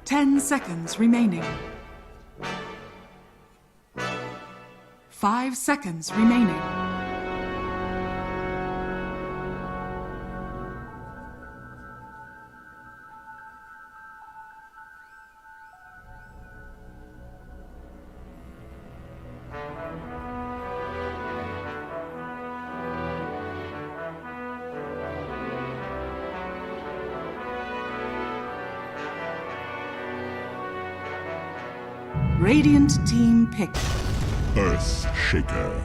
10 seconds remaining. 5 seconds remaining. Radiant team pick. Earth Shaker.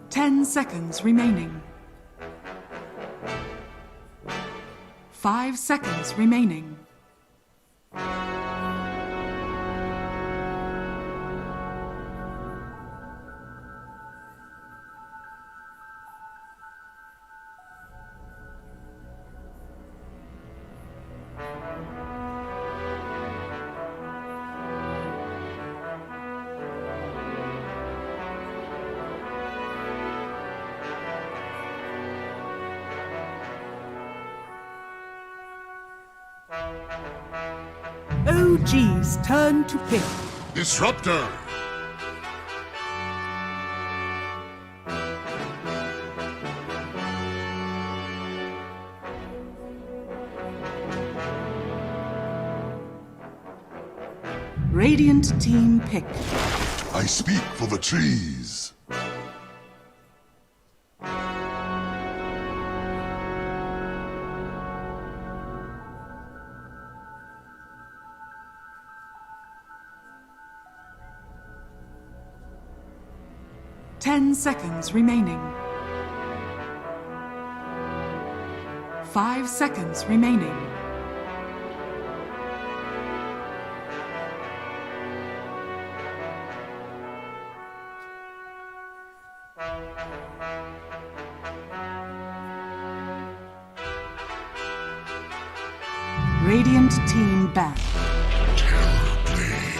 Ten seconds remaining. 5 seconds remaining. OG's turn to pick. Disruptor. Radiant team pick. I speak for the trees. Ten seconds remaining. 5 seconds remaining. Radiant team back. Terrorblade.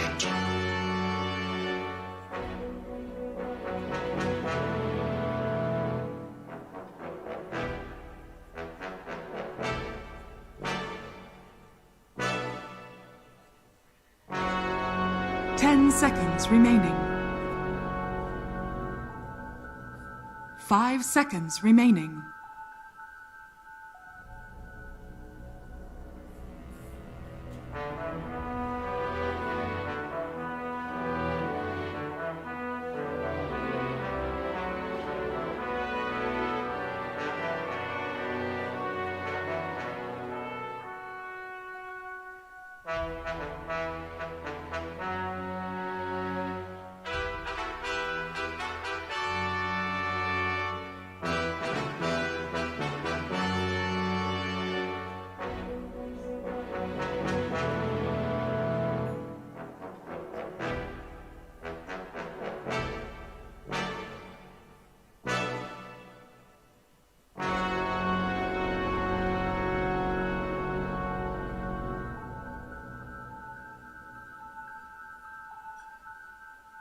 10 seconds remaining. 5 seconds remaining.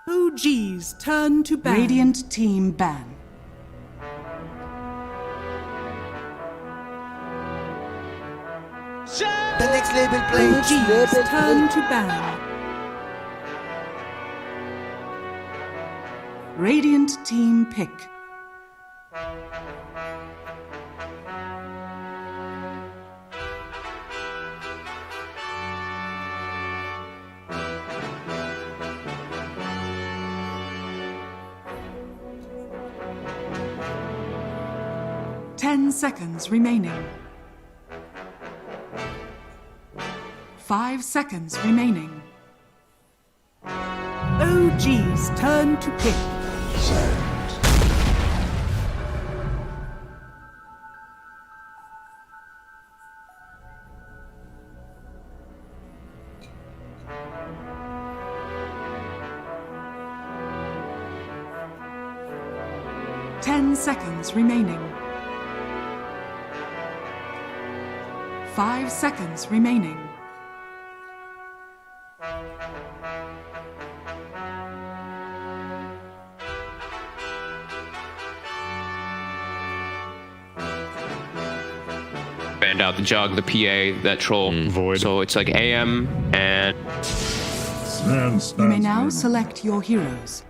OG's turn to ban. Radiant team ban. The next label play. OG's turn to ban. Radiant team pick. Ten seconds remaining. 5 seconds remaining. OG's turn to pick. Send. 10 seconds remaining. 5 seconds remaining. Banned out the jug, the PA, that troll. Void. So it's like AM and... You may now select your heroes.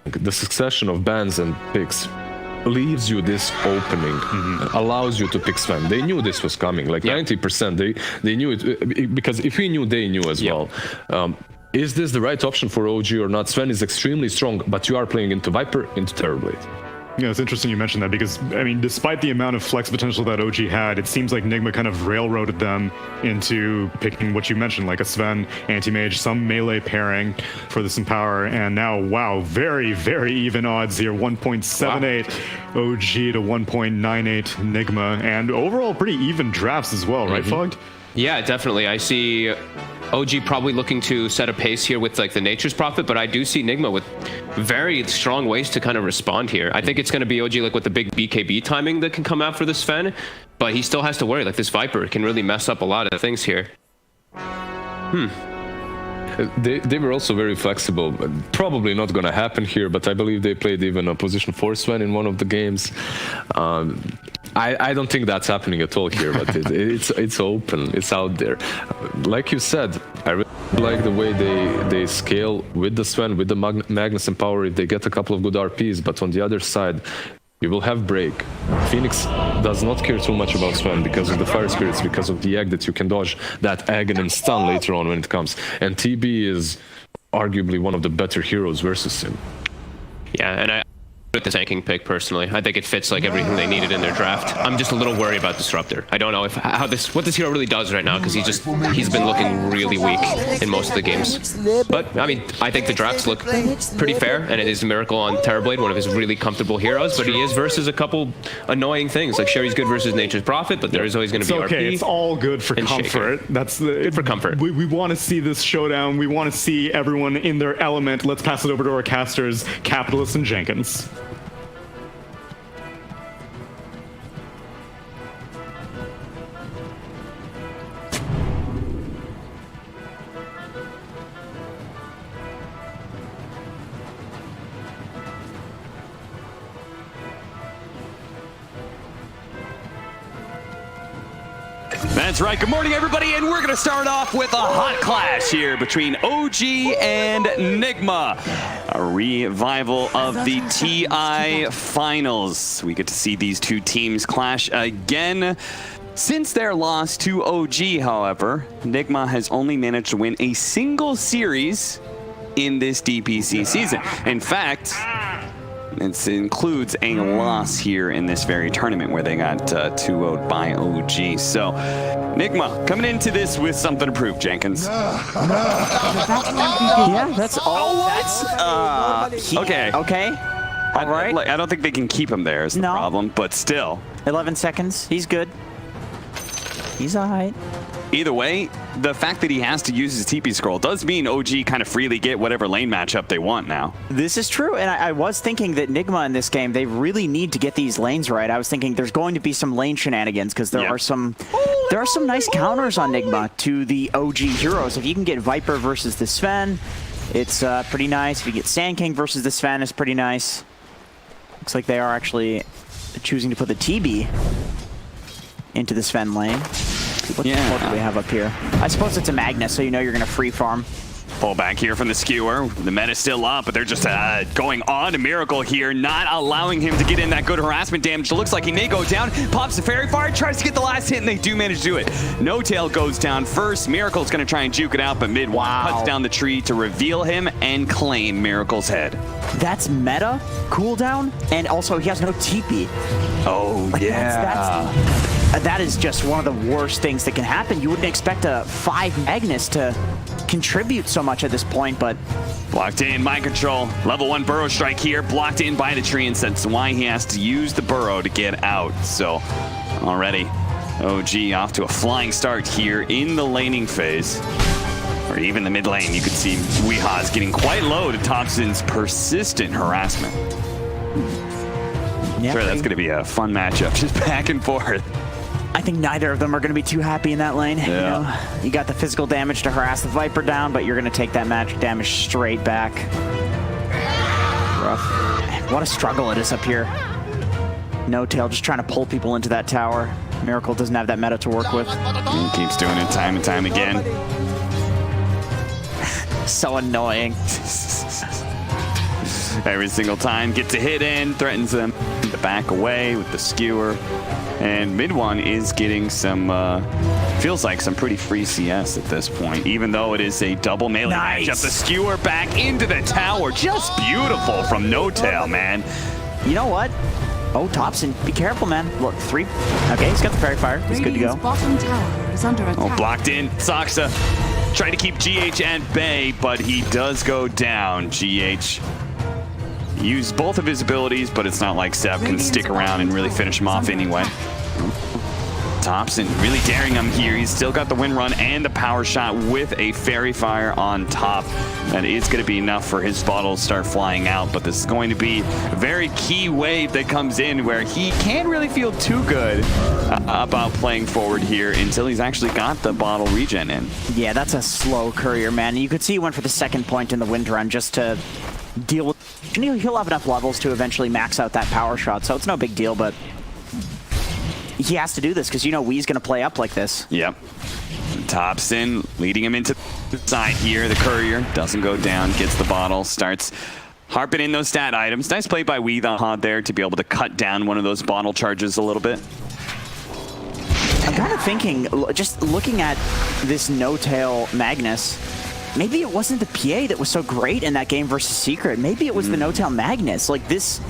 The succession of bans and picks leaves you this opening, allows you to pick Sven. They knew this was coming, like 90%. They knew it, because if we knew, they knew as well. Is this the right option for OG or not? Sven is extremely strong, but you are playing into Viper, into Terrorblade. Yeah, it's interesting you mentioned that because, I mean, despite the amount of flex potential that OG had, it seems like NIGMA kind of railroaded them into picking what you mentioned, like a Sven, anti-mage, some melee pairing for this Empower, and now, wow, very, very even odds here. 1.78 OG to 1.98 NIGMA, and overall pretty even drafts as well, right, Fogged? Yeah, definitely. I see OG probably looking to set a pace here with like the Nature's Prophet, but I do see NIGMA with very strong ways to kind of respond here. I think it's going to be OG like with the big BKB timing that can come out for this Sven, but he still has to worry. Like this Viper can really mess up a lot of things here. They were also very flexible. Probably not going to happen here, but I believe they played even a position 4 Sven in one of the games. I don't think that's happening at all here, but it's open, it's out there. Like you said, I really like the way they scale with the Sven, with the Magnus Empower if they get a couple of good RPs, but on the other side, you will have break. Phoenix does not care too much about Sven because of the fire spirits, because of the egg that you can dodge that egg and then stun later on when it comes. And TB is arguably one of the better heroes versus him. Yeah, and I with the tanking pick personally, I think it fits like everything they needed in their draft. I'm just a little worried about Disruptor. I don't know what this hero really does right now because he's been looking really weak in most of the games. But I mean, I think the drafts look pretty fair, and it is a Miracle on Terrorblade, one of his really comfortable heroes. But he is versus a couple annoying things. Like Sherry's good versus Nature's Prophet, but there is always going to be RP. It's all good for comfort. Shaker. That's good for comfort. We want to see this showdown. We want to see everyone in their element. Let's pass it over to our casters, Capitalist and Jenkins. That's right. Good morning, everybody, and we're going to start off with a hot clash here between OG and NIGMA. A revival of the TI Finals. We get to see these two teams clash again. Since their loss to OG, however, NIGMA has only managed to win a single series in this DPC season. In fact, it includes a loss here in this very tournament where they got 2-0'd by OG. So, NIGMA coming into this with something to prove, Jenkins. Yeah, that's all. Okay. Okay. All right. I don't think they can keep him there is the problem, but still. 11 seconds. He's good. He's all right. Either way, the fact that he has to use his TP scroll does mean OG kind of freely get whatever lane matchup they want now. This is true, and I was thinking that NIGMA in this game, they really need to get these lanes right. I was thinking there's going to be some lane shenanigans because there are some nice counters on NIGMA to the OG heroes. If you can get Viper versus the Sven, it's pretty nice. If you get Sand King versus the Sven, it's pretty nice. Looks like they are actually choosing to put the TB into the Sven lane. What do we have up here? I suppose it's a Magnus, so you know you're going to free farm. Pull back here from the skewer. The meta's still up, but they're just going on to Miracle here, not allowing him to get in that good harassment damage. It looks like he may go down. Pops the Fairy Fire, tries to get the last hit, and they do manage to do it. No Tail goes down first. Miracle's going to try and juke it out, but mid cuts down the tree to reveal him and claim Miracle's head. That's meta cooldown, and also he has no TP. Oh, yeah. That is just one of the worst things that can happen. You wouldn't expect a 5 Magnus to contribute so much at this point, but... Blocked in, mind control. Level 1 burrow strike here, blocked in by the tree, and that's why he has to use the burrow to get out. So, already, OG off to a flying start here in the laning phase. Or even the mid lane, you could see Weeha's getting quite low to Thompson's persistent harassment. Yeah, Sure, that's going to be a fun matchup, just back and forth. I think neither of them are going to be too happy in that lane. Yeah. You know, you got the physical damage to harass the Viper down, but you're going to take that magic damage straight back. Rough. What a struggle it is up here. No Tail just trying to pull people into that tower. Miracle doesn't have that meta to work with. He keeps doing it time and time again. So annoying. Every single time, gets a hit in, threatens them to back away with the skewer. And mid one is getting some, feels like some pretty free CS at this point, even though it is a double melee matchup. The skewer back into the tower, just beautiful from No Tail, man. You know what? Oh, Thompson, be careful, man. Look, 3. Okay, he's got the fairy fire. He's good to go. Bottom tower is under attack. Oh, blocked in. Saksa trying to keep GH at bay, but he does go down. GH used both of his abilities, but it's not like Seb can stick around and really finish him off anyway. Thompson really daring him here. He's still got the win run and the power shot with a fairy fire on top. That is going to be enough for his bottles to start flying out, but this is going to be a very key wave that comes in where he can't really feel too good about playing forward here until he's actually got the bottle regen in. Yeah, that's a slow courier, man. You could see he went for the second point in the wind run just to deal with... He'll have enough levels to eventually max out that power shot, so it's no big deal, but he has to do this because you know Wee's going to play up like this. Yep. Thompson leading him into the side here. The courier doesn't go down, gets the bottle, starts harping in those stat items. Nice play by Wee the Hod there to be able to cut down one of those bottle charges a little bit. I'm kind of thinking, just looking at this No Tail Magnus, maybe it wasn't the PA that was so great in that game versus Secret. Maybe it was the No Tail Magnus. Like this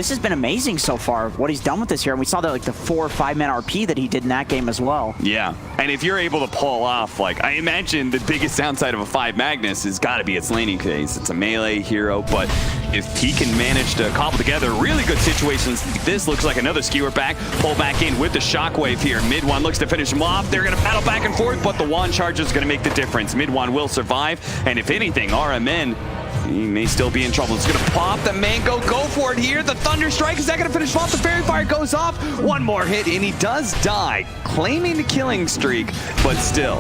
has been amazing so far, what he's done with this here. And we saw that like the 4 or 5 man RP that he did in that game as well. Yeah, and if you're able to pull off, like, I imagine the biggest downside of a 5 Magnus has got to be its laning phase. It's a melee hero, but if he can manage to cobble together really good situations, this looks like another skewer back, pull back in with the shockwave here. Mid one looks to finish him off. They're going to battle back and forth, but the wand charge is going to make the difference. Mid one will survive, and if anything, RMN, he may still be in trouble. It's going to pop the mango. Go for it here. The Thunder Strike. Is that going to finish off? The Fairy Fire goes off. One more hit, and he does die, claiming the killing streak, but still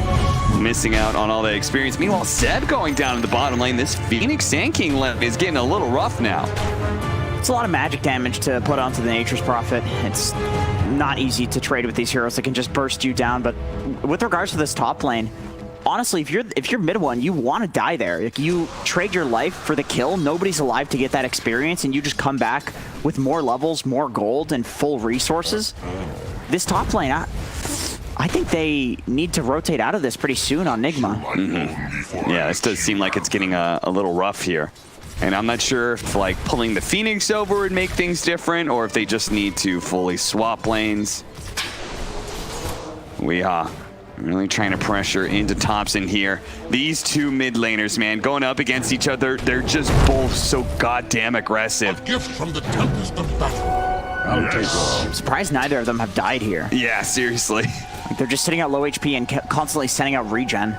missing out on all that experience. Meanwhile, Seb going down in the bottom lane. This Phoenix Sand King lane is getting a little rough now. It's a lot of magic damage to put onto the Nature's Prophet. It's not easy to trade with these heroes that can just burst you down, but with regards to this top lane, honestly, if you're mid one, you want to die there. Like, you trade your life for the kill. Nobody's alive to get that experience, and you just come back with more levels, more gold, and full resources. This top lane, I think they need to rotate out of this pretty soon on NIGMA. Yeah, this does seem like it's getting a little rough here. And I'm not sure if like pulling the Phoenix over would make things different, or if they just need to fully swap lanes. Weehaw. Really trying to pressure into Thompson here. These two mid laners, man, going up against each other, they're just both so goddamn aggressive. A gift from the Tempest of Battle. I'm surprised neither of them have died here. Yeah, seriously. They're just sitting at low HP and constantly sending out regen.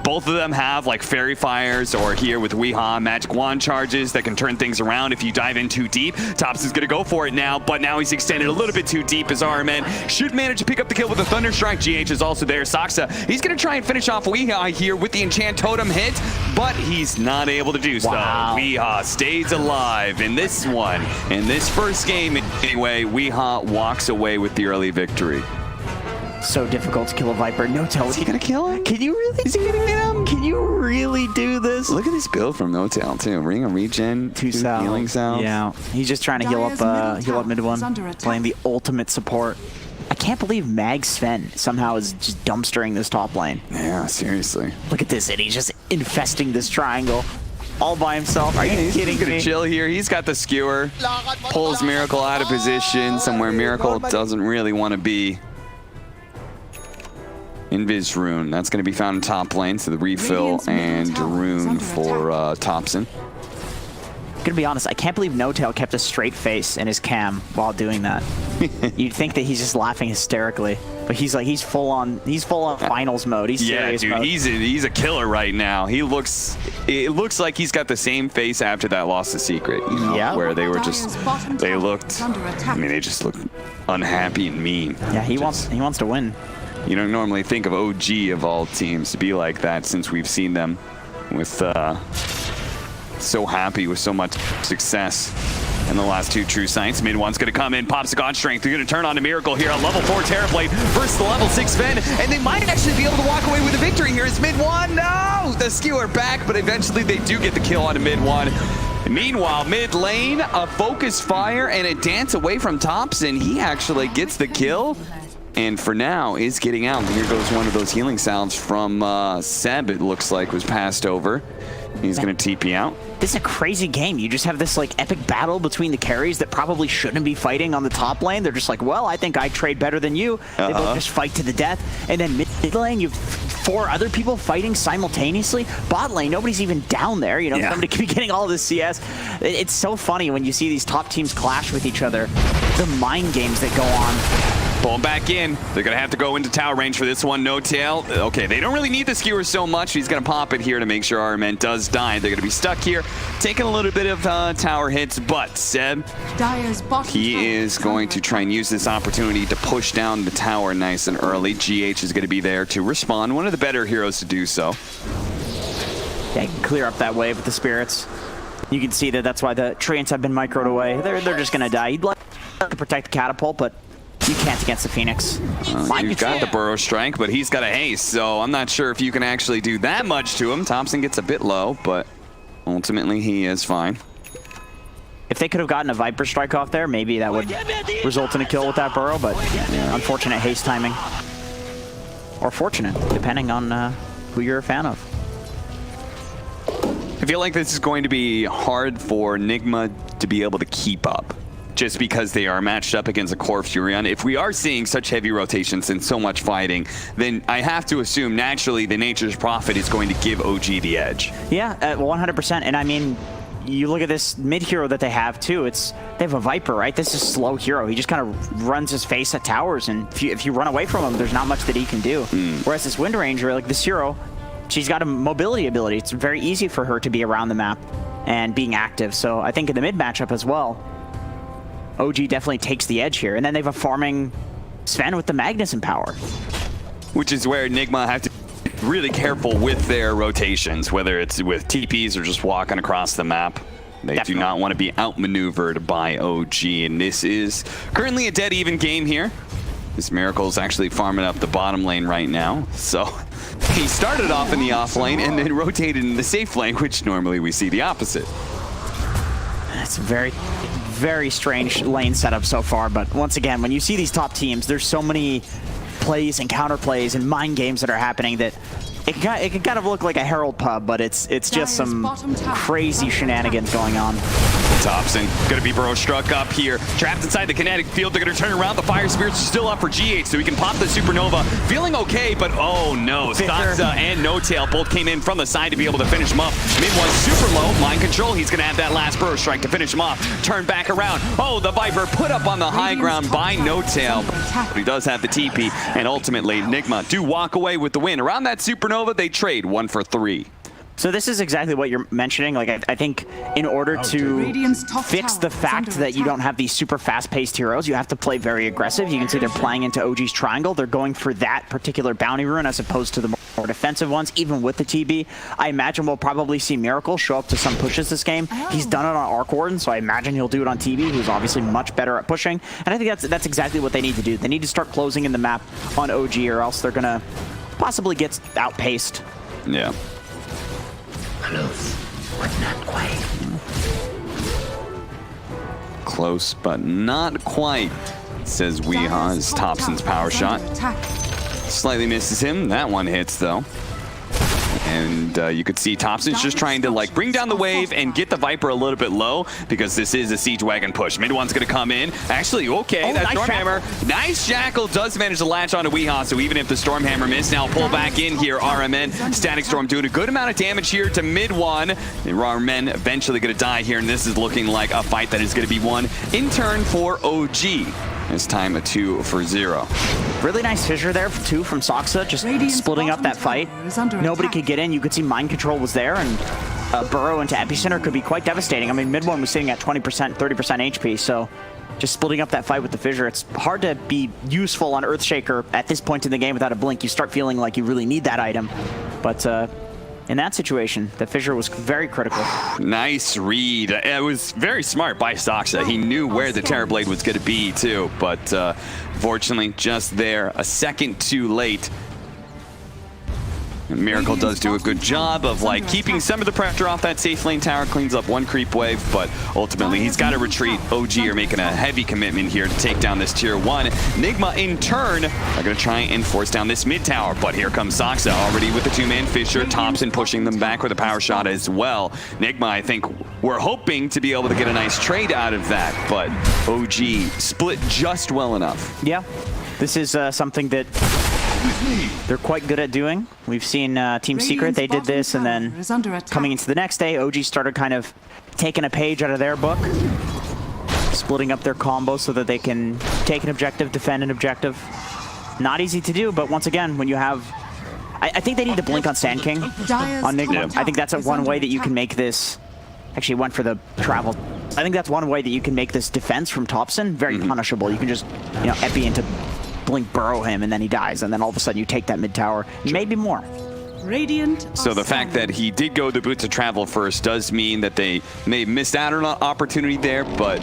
Both of them have like fairy fires, or here with Weehaw, magic wand charges that can turn things around if you dive in too deep. Thompson's gonna go for it now, but now he's extended a little bit too deep as RMN should manage to pick up the kill with a Thunder Strike. GH is also there. Saksa, he's gonna try and finish off Weehaw here with the Enchant Totem hit, but he's not able to do so. Wow. Weehaw stays alive in this one. In this first game anyway, Weehaw walks away with the early victory. So difficult to kill a Viper. No Tail. Is he gonna kill him? Can you really? Is he gonna get him? Can you really do this? Look at this build from No Tail too. Ring a regen, 2 healing salves. Yeah, he's just trying to heal up mid one, playing the ultimate support. I can't believe Mag Sven somehow is just dumpstering this top lane. Yeah, seriously. Look at this, and he's just infesting this triangle all by himself. Are you kidding He's gonna me? chill here. He's got the skewer. Pulls Miracle out of position somewhere Miracle doesn't really want to be. Invis Rune, that's going to be found in top lane, so the refill and Rune for Thompson. Gonna be honest, I can't believe No Tail kept a straight face in his cam while doing that. You'd think that he's just laughing hysterically, but But he's full on finals mode. He's serious dude, mode. he's a killer right now. It looks like he's got the same face after that loss of Secret, you know, where they just looked unhappy and mean. Yeah, he wants to win. You don't normally think of OG of all teams to be like that, since we've seen them with so happy with so much success. And the last two true sights. Mid one's gonna come in, pops a God Strength. They're gonna turn on a Miracle here on level 4 Terrorblade versus the level 6 Sven, and they might actually be able to walk away with a victory here. It's mid one. No, the skewer back, but eventually they do get the kill on a mid one. Meanwhile, mid lane, a focus fire and a dance away from Thompson. He actually gets the kill, and for now is getting out. Here goes one of those healing sounds from Seb. It looks like was passed over. He's gonna TP out. This is a crazy game. You just have this like epic battle between the carries that probably shouldn't be fighting on the top lane. They're just like, well, I think I trade better than you. They both just fight to the death. And then mid lane, you have 4 other people fighting simultaneously. Bot lane, nobody's even down there. You know, somebody could be getting all this CS. It's so funny when you see these top teams clash with each other. The mind games that go on. Pulling back in. They're going to have to go into tower range for this one. No tail. Okay, they don't really need the skewer so much. He's going to pop it here to make sure Arment does die. They're going to be stuck here, taking a little bit of tower hits, but Seb, he is going to try and use this opportunity to push down the tower nice and early. GH is going to be there to respond. One of the better heroes to do so. Yeah, clear up that wave with the spirits. You can see that's why the treants have been microed away. They're just going to die. He'd like to protect the catapult, but you can't against the Phoenix. You've got the Burrow Strike, but he's got a haste, so I'm not sure if you can actually do that much to him. Thompson gets a bit low, but ultimately he is fine. If they could have gotten a Viper Strike off there, maybe that would result in a kill with that Burrow, but unfortunate haste timing. Or fortunate, depending on who you're a fan of. I feel like this is going to be hard for NIGMA to be able to keep up, just because they are matched up against a core Furion. If we are seeing such heavy rotations and so much fighting, then I have to assume naturally the Nature's Prophet is going to give OG the edge. Yeah, 100%. And I mean, you look at this mid hero that they have too. They have a Viper, right? This is a slow hero. He just kind of runs his face at towers, and if you run away from him, there's not much that he can do. Whereas this Wind Ranger, like this hero, she's got a mobility ability. It's very easy for her to be around the map and being active. So I think in the mid matchup as well, OG definitely takes the edge here. And then they have a farming Sven with the Magnuson power. Which is where NIGMA have to be really careful with their rotations, whether it's with TPs or just walking across the map. They do not want to be outmaneuvered by OG. And this is currently a dead even game here. This Miracle's actually farming up the bottom lane right now. So he started off in the off lane and then rotated in the safe lane, which normally we see the opposite. That's very strange lane setup so far, but once again, when you see these top teams, there's so many plays and counterplays and mind games that are happening that it can kind of look like a Herald pub, but it's just some crazy shenanigans going on. Thompson gonna be Burrow struck up here, trapped inside the kinetic field. They're gonna turn around. The fire spirits are still up for GH, so he can pop the supernova. Feeling okay, but oh no, Stanza and No Tail both came in from the side to be able to finish him up. Mid was super low, mind control. He's gonna have that last Burrow strike to finish him off. Turn back around. Oh, the Viper put up on the high ground by No Tail, but he does have the TP, and ultimately NIGMA do walk away with the win. Around that supernova, they trade 1 for 3. So this is exactly what you're mentioning. Like I think in order to fix the fact that you don't have these super fast-paced heroes, you have to play very aggressive. You can see they're playing into OG's triangle. They're going for that particular bounty rune as opposed to the more defensive ones, even with the TB. I imagine we'll probably see Miracle show up to some pushes this game. He's done it on Arc Warden, so I imagine he'll do it on TB, who's obviously much better at pushing. And I think that's exactly what they need to do. They need to start closing in the map on OG, or else they're gonna possibly get outpaced. Yeah. Close, but not quite. Close, but not quite, says Weeha as Thompson's power shot. Slightly misses him. That one hits, though. And you could see Thompson's just trying to like bring down the wave and get the Viper a little bit low, because this is a siege wagon push. Mid one's going to come in. Actually, okay, that nice Stormhammer. Nice Jackal does manage to latch onto Weeha, so even if the Stormhammer missed, now pull back in here. RMN, Static Storm doing a good amount of damage here to mid one. And RMN eventually going to die here, and this is looking like a fight that is going to be won in turn for OG. This time a 2 for 0. Really nice fissure there, too, from Soxa, just Radiant's splitting up that bottom fight. tower is under Nobody attack. could get in. You could see Mind Control was there, and burrow into Epicenter could be quite devastating. I mean, mid one was sitting at 20%, 30% HP, so just splitting up that fight with the fissure. It's hard to be useful on Earthshaker at this point in the game without a blink. You start feeling like you really need that item. But in that situation, the fissure was very critical. Nice read. It was very smart by Soxa. He knew where the Terrorblade was going to be too, but fortunately just there, a second too late. And Miracle does do a good job of like keeping some of the pressure off that safe lane tower, cleans up one creep wave, but ultimately he's got to retreat. OG are making a heavy commitment here to take down this tier 1. NIGMA in turn are going to try and force down this mid tower, but here comes Soxa already with the two-man Fissure. Thompson pushing them back with a power shot as well. NIGMA, I think we're hoping to be able to get a nice trade out of that, but OG split just well enough. Yeah, this is something that they're quite good at doing. We've seen Team Secret, they did this, and then coming into the next day, OG started kind of taking a page out of their book, splitting up their combo so that they can take an objective, defend an objective. Not easy to do, but once again, when you have... I think they need to blink on Sand King, on NIGMA. I think that's one way that you can make this... Actually went for the travel. I think that's one way that you can make this defense from Thompson very punishable. You can just, you know, Epi into blink burrow him and then he dies, and then all of a sudden you take that mid tower, maybe more. Radiant. So the fact that he did go the boot to travel first does mean that they may have missed out on an opportunity there, but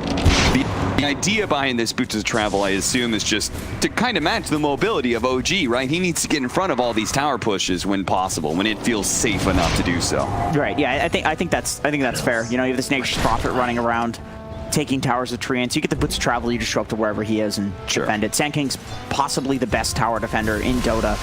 the idea behind this boot to travel, I assume, is just to kind of match the mobility of OG, right? He needs to get in front of all these tower pushes when possible, when it feels safe enough to do so. Right. Yeah. I think that's fair. You know, you have this Nature's Prophet running around, taking towers of treants. You get the boots to travel, you just show up to wherever he is and defend it. Sand King's possibly the best tower defender in Dota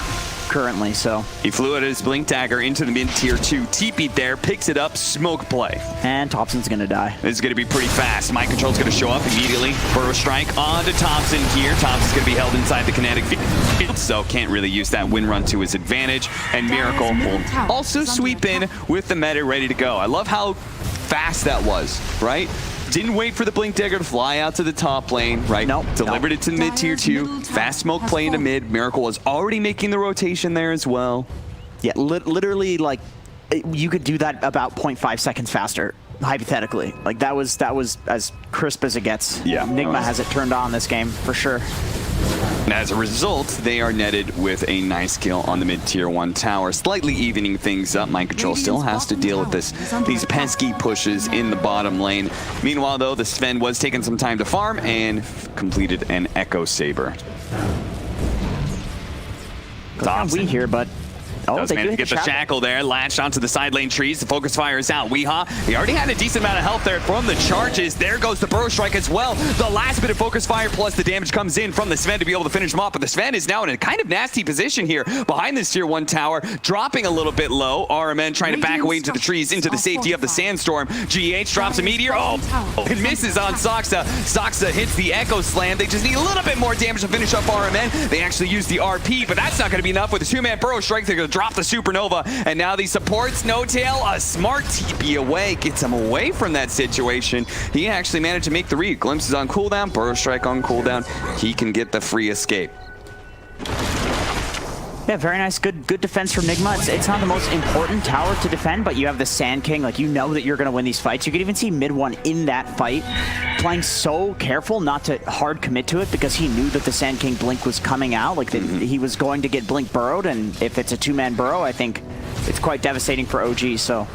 currently, so. He flew at his blink dagger into the mid tier 2, TP'd there, picks it up, smoke play. And Thompson's gonna die. This is gonna be pretty fast. Mind Control's gonna show up immediately. Burrow strike onto Thompson here. Thompson's gonna be held inside the kinetic field, so can't really use that win run to his advantage. And Miracle will also sweep in with the meta ready to go. I love how fast that was, right? Didn't wait for the blink dagger to fly out to the top lane, right? Nope. Delivered it to mid tier 2. Fast smoke play into mid. Miracle was already making the rotation there as well. Yeah, literally, like, you could do that about 0.5 seconds faster, hypothetically. Like, that was as crisp as it gets. Yeah. NIGMA has it turned on this game, for sure. And as a result, they are netted with a nice kill on the mid-tier 1 tower, slightly evening things up. Mind Control still has to deal with these pesky pushes in the bottom lane. Meanwhile, though, the Sven was taking some time to farm and completed an Echo Saber. We here, but Does manage to get the shackle there, latched onto the side lane trees. The focus fire is out. Weehaw, he already had a decent amount of health there from the charges. There goes the burrow strike as well. The last bit of focus fire plus the damage comes in from the Sven to be able to finish him off. But the Sven is now in a kind of nasty position here behind this tier 1 tower, dropping a little bit low. RMN trying to back away into the trees, into the safety of the sandstorm. GH drops a meteor. Oh, it misses on Soxa. Soxa hits the Echo Slam. They just need a little bit more damage to finish up RMN. They actually use the RP, but that's not going to be enough. With a 2-man burrow strike, they're going to drop the Supernova, and now the supports No-Tail, a smart TP away, gets him away from that situation. He actually managed to make the read. Glimpses on cooldown, burrow strike on cooldown. He can get the free escape. Yeah, very nice. Good defense from NIGMA. It's not the most important tower to defend, but you have the Sand King. Like, you know that you're going to win these fights. You could even see mid one in that fight playing so careful not to hard commit to it because he knew that the Sand King blink was coming out. Like, he was going to get blink burrowed, and if it's a 2-man burrow, I think it's quite devastating for OG. So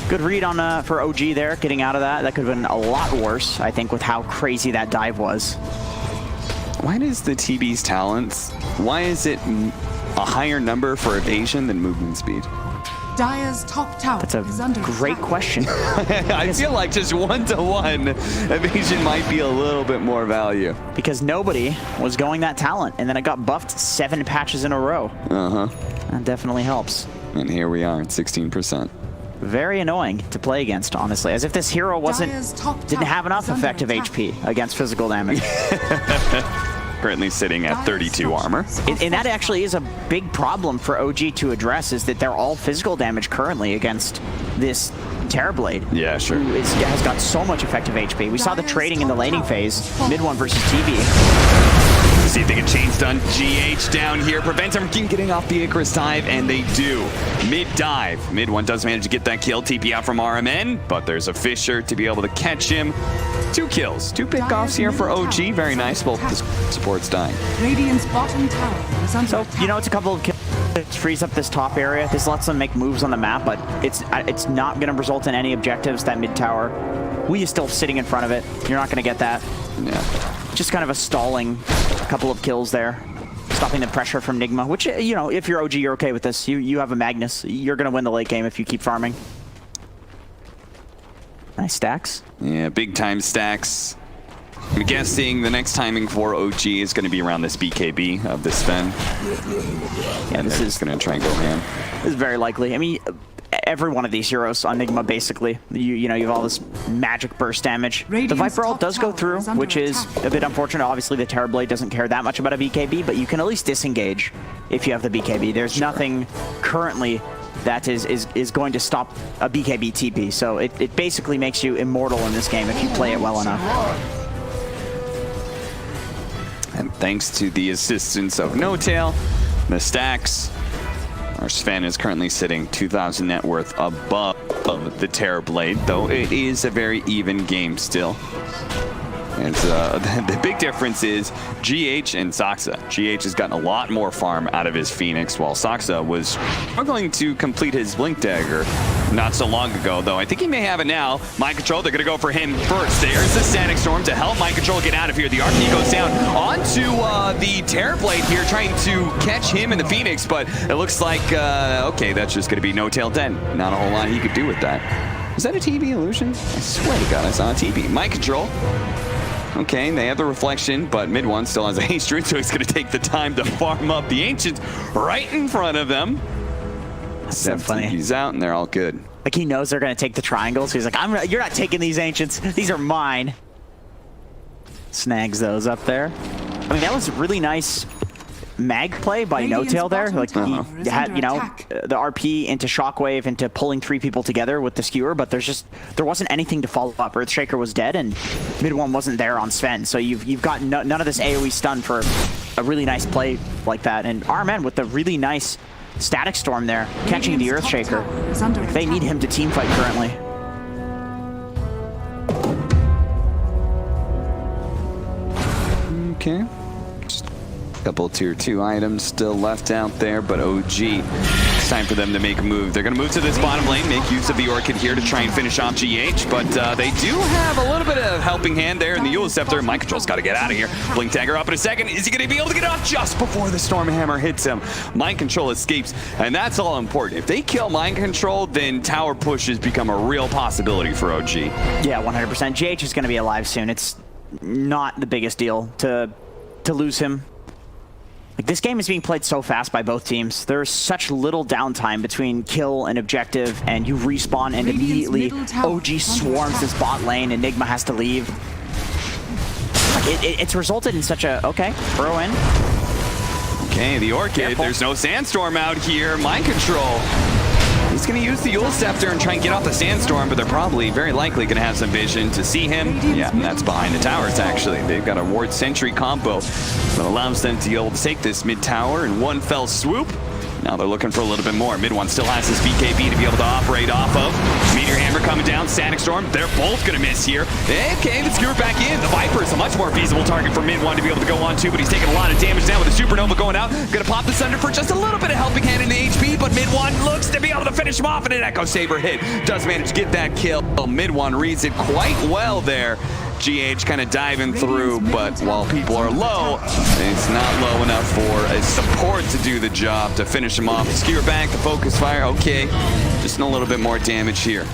good read on for OG there, getting out of that. That could have been a lot worse, I think, with how crazy that dive was. Why does the TB's talents, why is it a higher number for evasion than movement speed? Dire's top tower That's a is under great attack. question. I feel like just 1-to-1 evasion might be a little bit more value. Because nobody was going that talent, and then it got buffed 7 patches in a row. That definitely helps. And here we are at 16%. Very annoying to play against, honestly. As if this hero didn't have enough effective HP against physical damage. Currently sitting at 32 armor. And that actually is a big problem for OG to address, is that they're all physical damage currently against this Terrorblade. Yeah, sure. Who has got so much effective HP. We saw the trading in the laning phase, mid one versus TV. See if they can chain stun GH down here, prevent him from getting off the Icarus dive, and they do. Mid dive. Mid one does manage to get that kill. TP out from RMN, but there's a Fisher to be able to catch him. 2 kills, 2 pickoffs here for OG. Very nice. Both the supports dying. Radiant's bottom tower is under So, attack. you know, it's a couple of kills. It frees up this top area. This lets them make moves on the map, but it's not going to result in any objectives. That mid tower, we is still sitting in front of it. You're not going to get that. Yeah. Just kind of a stalling couple of kills there, stopping the pressure from NIGMA, which, you know, if you're OG, you're okay with this. You have a Magnus. You're going to win the late game if you keep farming. Nice stacks. Yeah, big time stacks. I'm guessing the next timing for OG is going to be around this BKB of the Sven. Yeah, And this is going to try and go ham. This is very likely. I mean, every one of these heroes on NIGMA, basically. You know, you have all this magic burst damage. The Viper ult does go through, which is a bit unfortunate. Obviously, the Terrorblade doesn't care that much about a BKB, but you can at least disengage if you have the BKB. There's nothing currently that is going to stop a BKB TP. So it basically makes you immortal in this game if you play it well enough. And thanks to the assistance of No Tail, the stacks, our Sven is currently sitting 2,000 net worth above the Terrorblade, though it is a very even game still. And the big difference is GH and Saksa. GH has gotten a lot more farm out of his Phoenix, while Saksa was struggling to complete his Blink Dagger not so long ago, though I think he may have it now. Mind Control, they're going to go for him first. There's the Static Storm to help Mind Control get out of here. The Arcane goes down onto the Terrorblade here, trying to catch him in the Phoenix, but it looks like, okay, that's just going to be No Tail dead. Not a whole lot he could do with that. Is that a TB illusion? I swear to God, I saw a TB. Mind Control. Okay, they have the reflection, but mid one still has a haste root, so he's going to take the time to farm up the Ancients right in front of them. That's so funny. He's out, and they're all good. Like, he knows they're going to take the triangles. He's like, you're not taking these Ancients. These are mine. Snags those up there. I mean, that was really nice mag play by No Tail there. Like, he had, you know, the RP into Shockwave into pulling 3 people together with the skewer, but there wasn't anything to follow up. Earthshaker was dead, and mid one wasn't there on Sven. So you've got none of this AoE stun for a really nice play like that. And RMN with the really nice Static Storm there, catching the Earthshaker. Like, they need him to teamfight currently. Okay. Couple tier 2 items still left out there, but OG, it's time for them to make a move. They're going to move to this bottom lane, make use of the Orchid here to try and finish off GH, but they do have a little bit of helping hand there in the Eula Scepter. Mind Control's got to get out of here. Blink Dagger up in a second. Is he going to be able to get off just before the Stormhammer hits him? Mind Control escapes, and that's all important. If they kill Mind Control, then tower pushes become a real possibility for OG. Yeah, 100%. GH is going to be alive soon. It's not the biggest deal to lose him. Like, this game is being played so fast by both teams. There's such little downtime between kill and objective, and you respawn and immediately OG swarms this bot lane and NIGMA has to leave. Like, it's resulted in such a, okay, throw in. Okay, the Orchid, Careful. There's no Sandstorm out here. Mind Control. He's going to use the Eula Scepter and try and get off the Sandstorm, but they're probably very likely going to have some vision to see him. Yeah, and that's behind the towers, actually. They've got a Ward Sentry combo that allows them to be able to take this mid-tower in one fell swoop. Now they're looking for a little bit more. Mid one still has his BKB to be able to operate off of. Meteor Hammer coming down, Static Storm. They're both going to miss here. Okay, let's skewer back in. The Viper is a much more feasible target for mid one to be able to go on to, but he's taking a lot of damage now with the Supernova going out. Going to pop the Thunder for just a little bit of helping hand in the HP, but mid one looks to be able to finish him off, and an Echo Saber hit. Does manage to get that kill. Mid one reads it quite well there. GH kind of diving through, but while people are low, it's not low enough for a support to do the job to finish him off. Skewer back, the focus fire, okay. Just a little bit more damage here.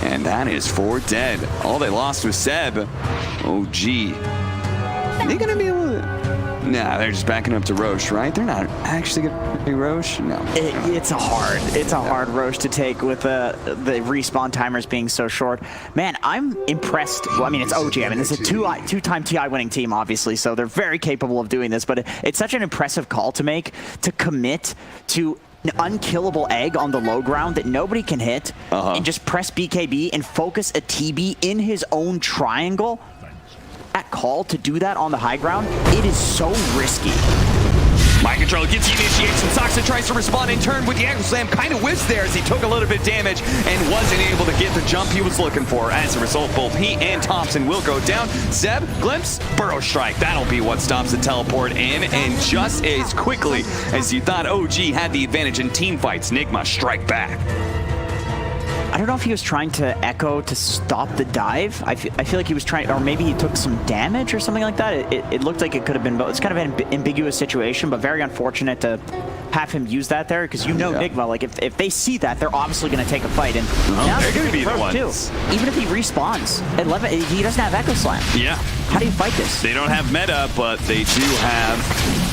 And that is 4 dead. All they lost was Seb. OG. Are they gonna be able to... Nah, they're just backing up to Roche, right? They're not actually gonna be Roche? No. It's a hard Roche to take with the respawn timers being so short. Man, I'm impressed. Well, I mean, it's OG. I mean, this is a two-time TI winning team, obviously, so they're very capable of doing this, but it's such an impressive call to make, to commit to unkillable egg on the low ground that nobody can hit and just press BKB and focus a TB in his own triangle, that call to do that on the high ground, it is so risky. Mind control gets the initiation. Soxa tries to respond in turn with the ankle slam. Kind of whiffs there as he took a little bit of damage and wasn't able to get the jump he was looking for. As a result, both he and Thompson will go down. Zeb, glimpse, burrow strike. That'll be what stops the teleport in. And just as quickly as you thought OG had the advantage in team fights, NIGMA strike back. I don't know if he was trying to echo to stop the dive. I feel like he was trying, or maybe he took some damage or something like that. It looked like it could have been both. It's kind of an ambiguous situation, but very unfortunate to have him use that there, because NIGMA, like if they see that, they're obviously going to take a fight, and now they're going to be the ones. Too. Even if he respawns at 11, he doesn't have Echo Slam. Yeah. How do you fight this? They don't have meta, but they do have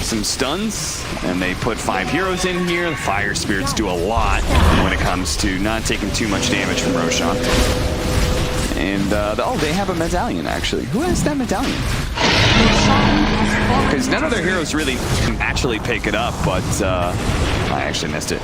some stuns, and they put 5 heroes in here. The Fire Spirits do a lot when it comes to not taking too much damage from Roshan. And, oh, they have a medallion, actually. Who has that medallion? Because none of their heroes really actually pick it up, but I actually missed it.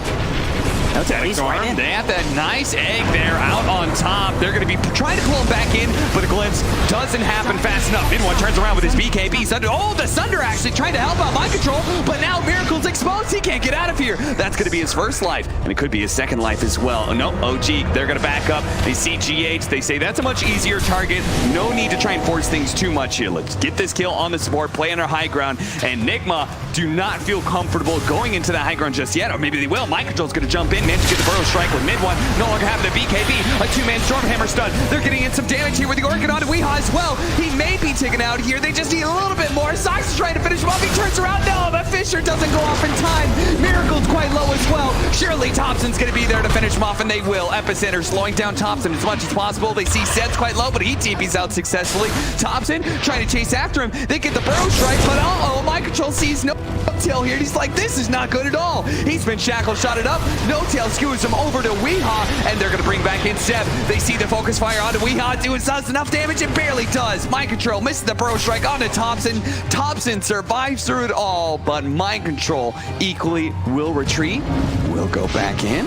That's at least right in. They have that nice egg there out on top. They're going to be trying to pull him back in, but the glimpse doesn't happen fast enough. Midone turns around with his BKB. Sunder, oh, the Sunder actually trying to help out Mind Control, but now Miracle's exposed. He can't get out of here. That's going to be his first life, and it could be his second life as well. Oh, no, OG, they're going to back up. They see GH. They say that's a much easier target. No need to try and force things too much here. Let's get this kill on the support, play on our high ground, and NIGMA do not feel comfortable going into that high ground just yet, or maybe they will. Mind Control's going to jump in, manage to get the burrow strike with Midone. No longer having the BKB. A 2-man Stormhammer stun. They're getting in some damage here with the Orchid onto Weehaw as well. He may be taken out here. They just need a little bit more. Sox is trying to finish him off. He turns around. No, the Fisher doesn't go off in time. Miracle's quite low as well. Surely Thompson's going to be there to finish him off, and they will. Epicenter slowing down Thompson as much as possible. They see Seb's quite low, but he TP's out successfully. Thompson trying to chase after him. They get the burrow strike, but uh-oh, Mind Control sees no tail here. He's like, this is not good at all. He's been shackle shotted up. No tail skewers him over to Weehaw, and they're going to bring back in Seb. They see the focus fire onto Weehaw. Doing enough damage. It barely does. Mind Control misses the burrow strike onto Thompson. Thompson survives through it all, but Mind Control equally will retreat. Will go back in,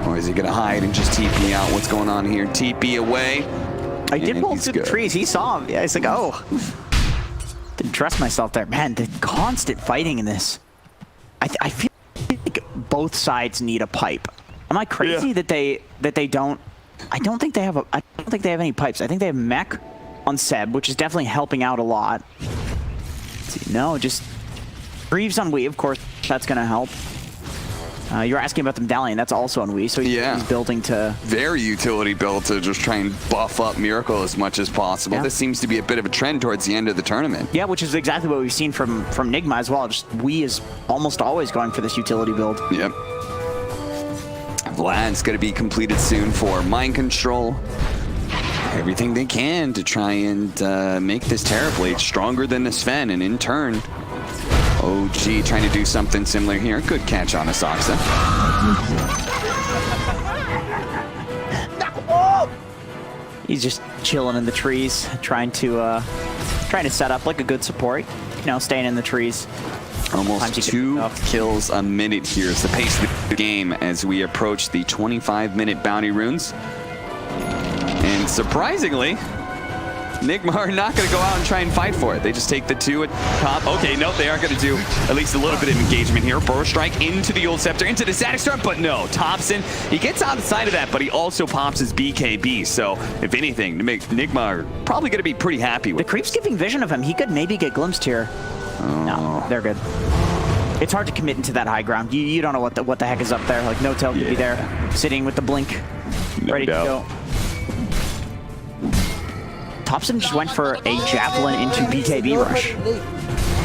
or is he going to hide and just TP out? What's going on here? TP away. I did pull through the trees. He saw him. Yeah, he's like, oh. Didn't trust myself there. Man, the constant fighting in this. I feel like both sides need a pipe. Am I crazy that they don't? I don't think they have any pipes. I think they have mech on Seb, which is definitely helping out a lot. Let's see, no, just Greaves on Wii, of course. That's gonna help. You're asking about the medallion. That's also on Wii, so he's building to... Very utility build to just try and buff up Miracle as much as possible. Yeah. This seems to be a bit of a trend towards the end of the tournament. Yeah, which is exactly what we've seen from NIGMA as well. Just Wii is almost always going for this utility build. Yep. Vlad's going to be completed soon for Mind Control. Everything they can to try and make this Terrorblade stronger than the Sven, and in turn... OG trying to do something similar here. Good catch on Asaxa. He's just chilling in the trees, trying to set up like a good support. You know, staying in the trees. Almost 2 kills a minute here is the pace of the game as we approach the 25-minute bounty runes. And surprisingly, NIGMA are not going to go out and try and fight for it. They just take the 2 at top. Okay, no, they are going to do at least a little bit of engagement here. Burrow strike into the old scepter, into the static storm, but no. Thompson, he gets outside of that, but he also pops his BKB. So, if anything, NIGMA are probably going to be pretty happy with the creep's giving vision of him. He could maybe get glimpsed here. Oh. No, they're good. It's hard to commit into that high ground. You don't know what the heck is up there. Like, no tail could be there, sitting with the blink, ready to go. Thompson just went for a javelin into BKB rush,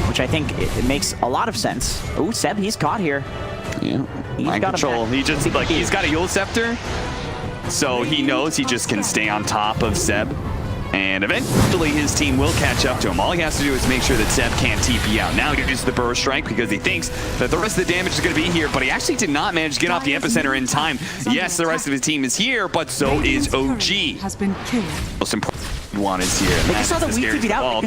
which I think it makes a lot of sense. Oh, Seb, he's caught here. Yeah, Mind Control. He just he's got a Yule Scepter, so he knows he just can stay on top of Seb, and eventually his team will catch up to him. All he has to do is make sure that Seb can't TP out. Now he uses the burrow strike because he thinks that the rest of the damage is going to be here, but he actually did not manage to get off the epicenter in time. Yes, the rest of his team is here, but so is OG. Has been killed. Most important. One is here. They just saw the weak beat out.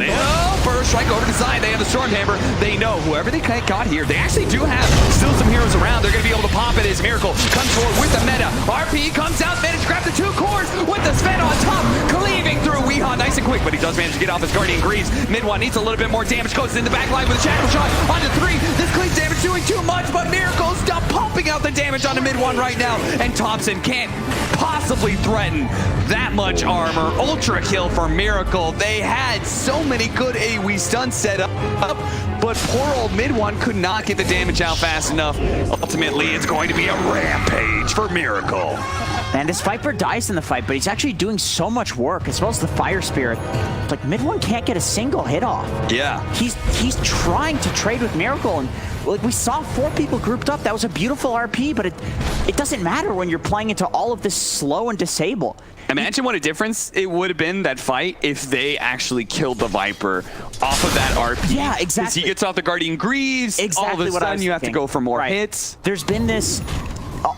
Burst strike over to the side. They have the Stormhammer. They know whoever they got here, they actually do have still some heroes around. They're going to be able to pop it as Miracle comes forward with the meta. RP comes out, managed to grab the 2 cores with the Sven on top, cleaving through Weehaw nice and quick, but he does manage to get off his Guardian Greaves. Mid one needs a little bit more damage, goes in the back line with a Shackle Shot onto 3. This cleave damage doing too much, but Miracle's still pumping out the damage onto mid one right now, and Thompson can't possibly threaten that much armor. Ultra kill for Miracle. They had so many good AoE stuns set up, but poor old mid one could not get the damage out fast enough. Ultimately, it's going to be a rampage for Miracle. And this Viper dies in the fight, but he's actually doing so much work, as well as the Fire Spirit. Like, mid one can't get a single hit off. Yeah. He's trying to trade with Miracle, and like we saw 4 people grouped up. That was a beautiful RP, but it doesn't matter when you're playing into all of this slow and disable. Imagine what a difference it would have been, that fight, if they actually killed the Viper off of that RP. Yeah, exactly. Because he gets off the Guardian Greaves, exactly all of a what I sudden was you have to thinking. go for more Right. hits. There's been this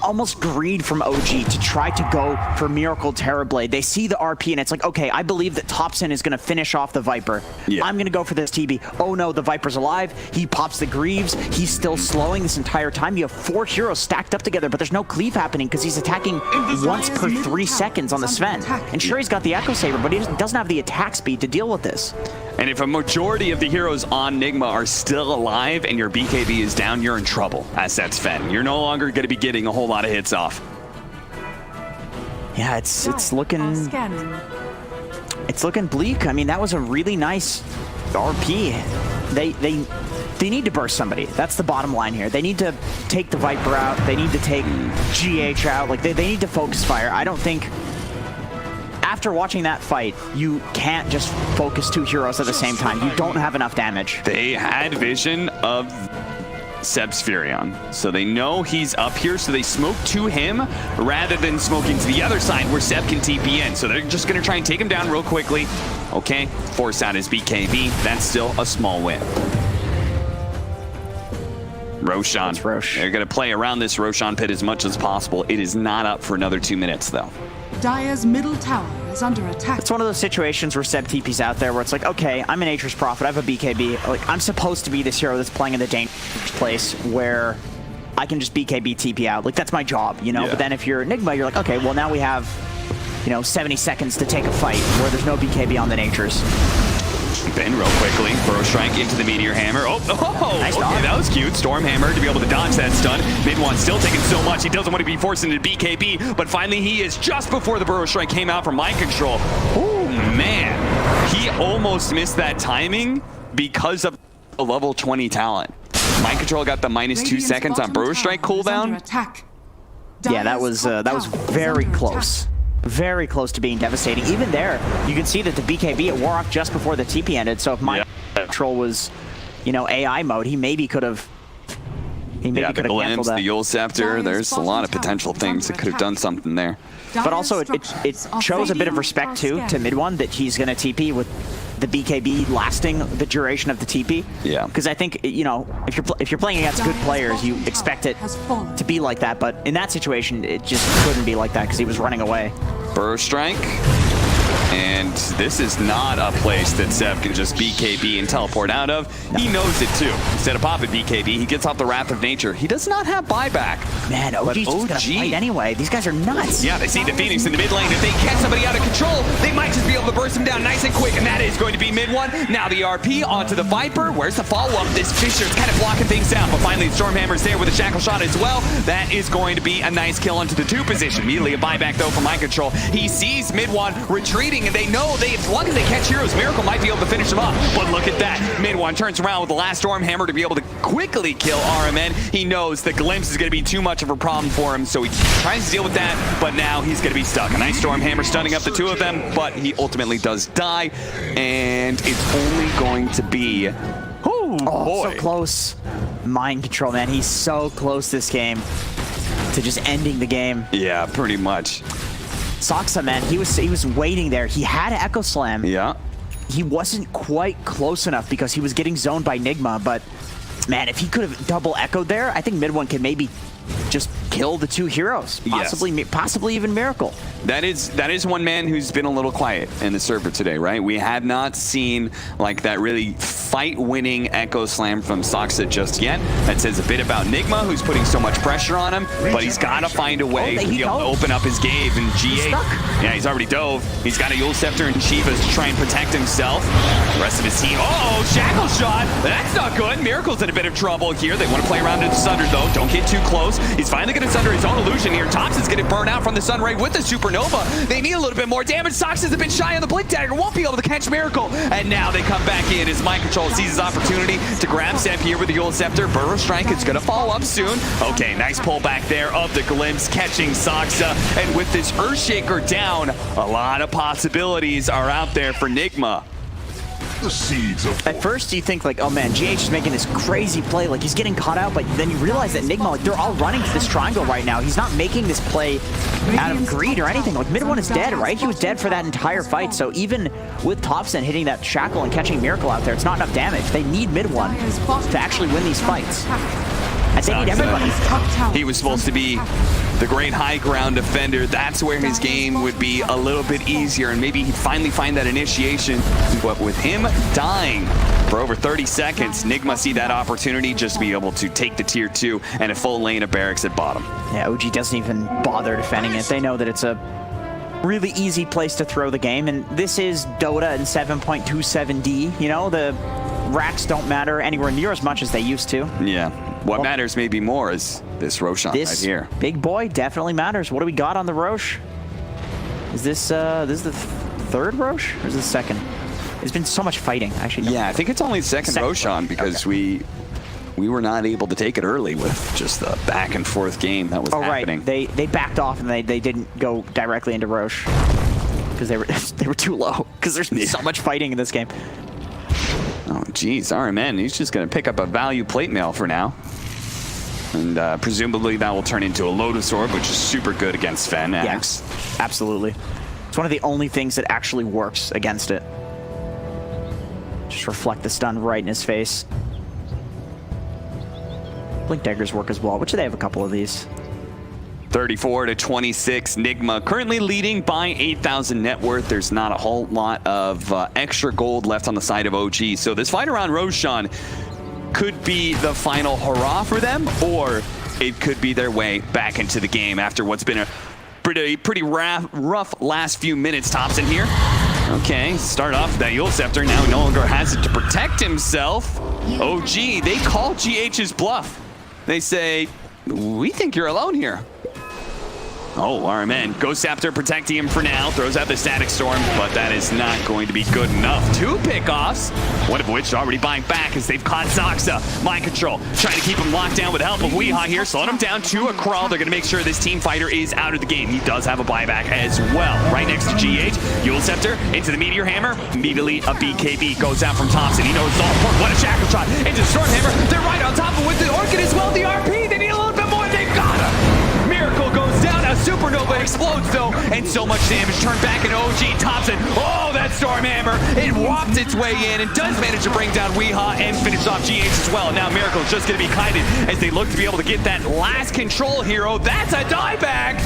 almost greed from OG to try to go for Miracle Terrorblade. They see the RP and it's like, okay, I believe that Thompson is going to finish off the Viper. Yeah. I'm going to go for this TB. Oh no, the Viper's alive. He pops the Greaves. He's still slowing this entire time. You have 4 heroes stacked up together, but there's no cleave happening because he's attacking once per 3 seconds on the Sven. And sure, he's got the Echo Saber, but he doesn't have the attack speed to deal with this. And if a majority of the heroes on NIGMA are still alive and your BKB is down, you're in trouble as that Sven. You're no longer going to be getting a whole lot of hits off. Yeah, it's looking bleak. I mean, that was a really nice RP. They need to burst somebody. That's the bottom line here. They need to take the Viper out. They need to take GH out. Like they need to focus fire. I don't think, after watching that fight, you can't just focus 2 heroes at the same time. You don't have enough damage. They had vision of Seb's Furion, so they know he's up here, so they smoke to him rather than smoking to the other side where Seb can TP in. So they're just going to try and take him down real quickly. Okay, force out his BKB. That's still a small win. Roshan. They're going to play around this Roshan pit as much as possible. It is not up for another 2 minutes, though. Dire's middle tower is under attack. It's one of those situations where Seb TP's out there where it's like, okay, I'm an Atris Prophet, I have a BKB. Like, I'm supposed to be this hero that's playing in the dangerous place where I can just BKB TP out. Like, that's my job, you know? Yeah. But then if you're NIGMA, you're like, okay, well, now we have, you know, 70 seconds to take a fight where there's no BKB on the Natures. Ben real quickly. Burrow Strike into the Meteor Hammer. Oh, Nice okay, dodge. that was cute. Storm Hammer to be able to dodge that stun. Mid one still taking so much. He doesn't want to be forced into BKB, but finally he is just before the Burrow Strike came out from Mind Control. Oh, man. He almost missed that timing because of the level 20 talent. Mind Control got the -2 seconds on Burrow Strike cooldown. Yeah, that was very close. Very close to being devastating. Even there, you can see that the BKB, it wore off just before the TP ended. So if Mind Control was, you know, AI mode, he maybe could have. He maybe could have canceled that. The Yule Scepter. There's a lot of potential things that could have done something there. But also, it shows a bit of respect too to mid one that he's going to TP with the BKB lasting the duration of the TP. Yeah. Because I think, you know, if you're playing against good players, you expect it to be like that. But in that situation, it just couldn't be like that because he was running away. Burrow Strike. And this is not a place that Seb can just BKB and teleport out of. No. He knows it too. Instead of popping BKB, he gets off the Wrath of Nature. He does not have buyback. Man, OG's just gonna fight anyway. These guys are nuts. Yeah, they see the Phoenix in the mid lane. If they catch somebody out of control, they might just be able to burst him down nice and quick, and that is going to be mid one. Now the RP onto the Viper. Where's the follow-up? This Fisher's kind of blocking things down, but finally the Stormhammer's there with a Shackle Shot as well. That is going to be a nice kill onto the 2 position. Immediately a buyback though from Mind Control. He sees mid one retreating, and they know as long as they catch heroes, Miracle might be able to finish them up. But look at that. Mid one turns around with the last Stormhammer to be able to quickly kill RMN. He knows the Glimpse is going to be too much of a problem for him, so he tries to deal with that, but now he's going to be stuck. A nice Stormhammer stunning up the 2 of them, but he ultimately does die, and it's only going to be... So close. Mind Control, man. He's so close this game to just ending the game. Yeah, pretty much. Soxa, man, he was waiting there. He had an Echo Slam. Yeah. He wasn't quite close enough because he was getting zoned by NIGMA, but man, if he could have double echoed there, I think mid one could maybe just kill the two heroes, possibly even Miracle. That is one man who's been a little quiet in the server today, right? We have not seen like that really fight-winning Echo Slam from Saksa just yet. That says a bit about NIGMA, who's putting so much pressure on him, but he's got to find a way to be able to open up his Gave and G8. Yeah, he's already dove. He's got a Yule Scepter and Chivas to try and protect himself. The rest of his team, Shackle Shot! That's not good. Miracle's in a bit of trouble here. They want to play around to the Sunder, though. Don't get too close. He's finally going to Sunder his own illusion here. Thompson's getting burned out from the Sunray with the Supernova. They need a little bit more damage. Sox is a bit shy on the Blink Dagger. Won't be able to catch Miracle. And now they come back in as Mind Control sees his opportunity to grab Seb here with the Yule Scepter. Burrow Strike is going to fall up soon. Okay, nice pull back there of the Glimpse, catching Saksa. And with this Earthshaker down, a lot of possibilities are out there for NIGMA. The seeds of At first you think like, oh man, GH is making this crazy play, like he's getting caught out, but then you realize that NIGMA, like they're all running to this triangle right now. He's not making this play out of greed or anything. Like mid one is dead, right? He was dead for that entire fight. So even with Thompson hitting that Shackle and catching Miracle out there, it's not enough damage. They need mid one to actually win these fights. And they need everybody. He was supposed to be the great high ground defender. That's where his game would be a little bit easier, and maybe he'd finally find that initiation. But with him dying for over 30 seconds, NIGMA see that opportunity just to be able to take the tier 2 and a full lane of barracks at bottom. Yeah, OG doesn't even bother defending it. They know that it's a really easy place to throw the game, and this is Dota in 7.27D. You know, the racks don't matter anywhere near as much as they used to. Yeah. What matters maybe more is this Roshan right here. Big boy definitely matters. What do we got on the Rosh? Is this this is the third Rosh or is this the second? There's been so much fighting. Actually, yeah, I think it's only the second Roshan because we were not able to take it early with just the back and forth game that was happening. Right. They backed off and they didn't go directly into Rosh because they were too low because there's been so much fighting in this game. Oh, geez. RMN, he's just going to pick up a value plate mail for now. And presumably that will turn into a Lotus Orb, which is super good against Sven. Yes, absolutely. It's one of the only things that actually works against it. Just reflect the stun right in his face. Blink Daggers work as well, which they have a couple of these. 34-26, NIGMA currently leading by 8,000 net worth. There's not a whole lot of extra gold left on the side of OG. So this fight around Roshan could be the final hurrah for them, or it could be their way back into the game after what's been a pretty rough last few minutes. Thompson here. Okay, start off with that Yule Scepter. Now he no longer has it to protect himself. OG, they call GH's bluff. They say, we think you're alone here. Oh, RMN. Ghost Scepter protecting him for now. Throws out the Static Storm, but that is not going to be good enough. 2 pickoffs, one of which already buying back as they've caught Saksa. Mind Control, trying to keep him locked down with the help of Weehaw here. Slowing him down to a crawl. They're going to make sure this team fighter is out of the game. He does have a buyback as well. Right next to GH. Yule Scepter into the Meteor Hammer. Immediately a BKB goes out from Thompson. He knows it's all important. What a Shackle Shot into the Storm Hammer. They're right on top of it with the Orchid as well. The RP, they need a little bit more. They've got him. Miracle goes down. A Supernova explodes though, and so much damage turned back in OG. Thompson, oh, that Storm Hammer, it whopped its way in and does manage to bring down Weehaw and finish off GH as well. Now Miracle is just going to be kited as they look to be able to get that last control hero. That's a dieback.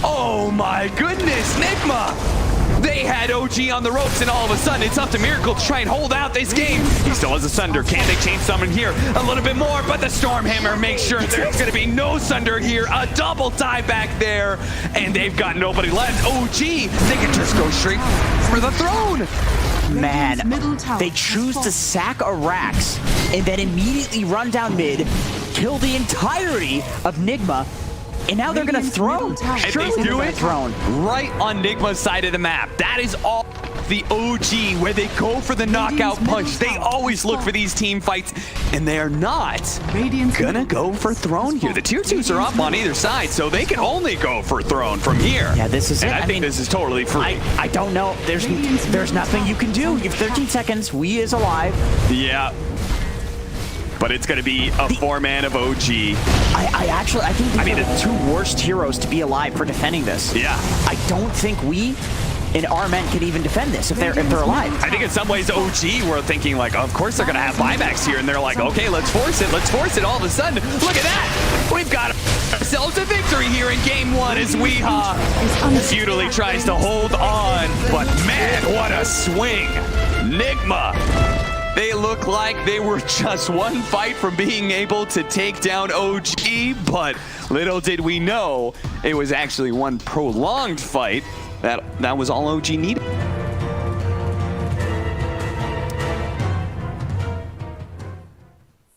Oh my goodness, NIGMA. They had OG on the ropes, and all of a sudden it's up to Miracle to try and hold out this game. He still has a Sunder. Can they chain summon here? A little bit more, but the Storm Hammer makes sure there's going to be no Sunder here. A double tie back there, and they've got nobody left. OG, they can just go straight for the throne. Man, they choose to sack a Rax and then immediately run down mid, kill the entirety of NIGMA, and now they're going to throne. And they do it right on NIGMA's side of the map. That is all the OG, where they go for the knockout punch. They always look for these team fights, and they are not gonna go for throne here. The tier 2s are up on either side, so they can only go for throne from here. Yeah, this is and it. I think this is totally free. I don't know. There's nothing you can do. You have 13 seconds. We is alive. Yeah. But it's going to be a 4-man of OG. I think these are the 2 worst heroes to be alive for defending this. Yeah. I don't think we and our men can even defend this if they're alive. I think in some ways OG were thinking like, of course they're gonna have buybacks here, and they're like, okay, let's force it. All of a sudden, look at that! We've got ourselves a victory here in game 1 as Weehaw futilely tries to hold on, but man, what a swing! NIGMA, they look like they were just one fight from being able to take down OG, but little did we know it was actually one prolonged fight. That was all OG needed.